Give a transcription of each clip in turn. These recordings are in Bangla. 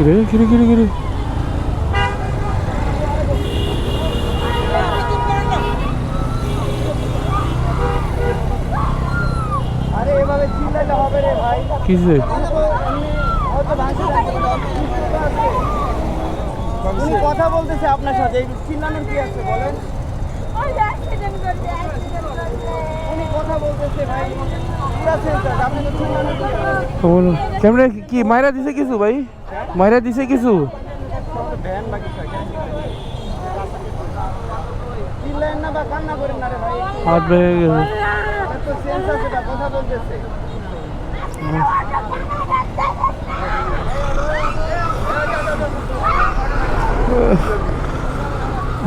কিরে কিরে কিরে কিরে আরে এভাবে চিল্লাইলে হবে রে ভাই। কিসে উনি কথা বলতেছে আপনার সাথে, এই চিল্লানোর কি আছে বলেন? উনি কথা বলতেছে ভাই, পুরা সেন্সার, আপনি তো চিল্লানোর কি আছে? ক্যামেরা কি মাইরা দিছে কিছু ভাই? মাইরা দিছে কিছু? ভ্যান বাকি থাকে, চিল্লাইন না বা কান্না করেন না রে ভাই, হাত ভেঙে গেছে। তো সেন্সার সেটা কথা বলতেছে।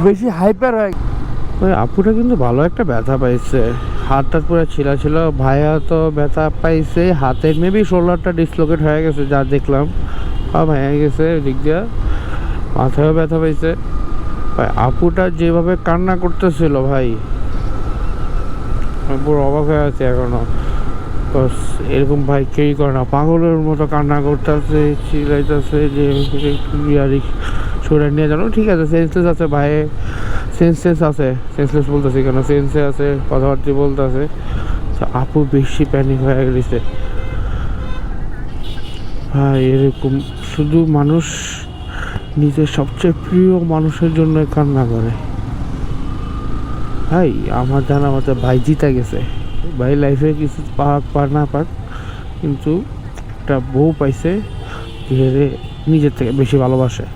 বেশি হাইপার হয়। ওই আপুটা কিন্তু ভালো একটা ব্যথা পাইছে, হাতটা পুরো ছিলা ছিল। ভাইয়া তো ব্যথা পাইছে হাতের, মেবি শোল্ডারটা ডিসলোকেট হয়ে গেছে যা দেখলাম, পা ভেঙে গেছে দিক দিয়া, মাথায়ও ব্যথা পাইছে। ভাই আপুটা যেভাবে কান্না করতেছিল ভাই, আমি পুরো অবাক হয়ে আছে এখনো। এরকম ভাই কেউই করে না, পাগলের মতো কান্না করতেছে, চিলাইতেছে যে ইয়ারি সরে নিয়ে জানো। ঠিক আছে, সেন্সলেস আছে ভাই, সেন্সলেস আছে, সেন্সলেস বলতেছি কেন, সেন্সে আছে, কথাবার্তা বলতেছে। আপু বেশি প্যানিক হয়ে গেছে ভাই। এরকম শুধু মানুষ নিজের সবচেয়ে প্রিয় মানুষের জন্য কান্না করে ভাই। আমার জানা মতে ভাই জিতে গেছে ভাই, লাইফে কিছু পাক পার না পাক, কিন্তু একটা বউ পাইছে যে নিজের থেকে বেশি ভালোবাসে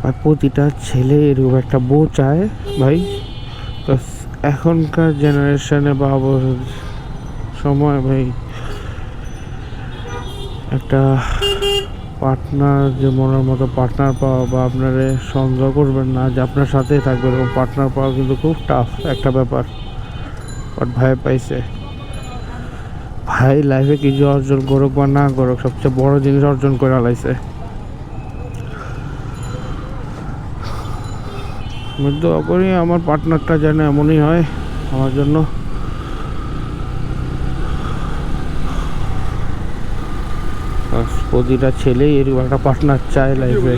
ভাই। প্রতিটা ছেলে এরকম একটা বউ চায় ভাই। তো এখনকার জেনারেশনে বা সময় ভাই, একটা পার্টনার, যে মনের মতো পার্টনার পাওয়া বা আপনারে সন্দেহ করবেন না যে আপনার সাথেই থাকবে, এরকম পার্টনার পাওয়া কিন্তু খুব টাফ একটা ব্যাপার। বাট ভাই পাইছে ভাই। লাইফে কিছু অর্জন করুক বা না করুক, সবচেয়ে বড় জিনিস অর্জন করে লাইছে। আমি দোয়া করি আমার পার্টনারটা যেন এমনই হয় আমার জন্য। প্রতিটা ছেলেই এরকম একটা পার্টনার চায় লাইফে।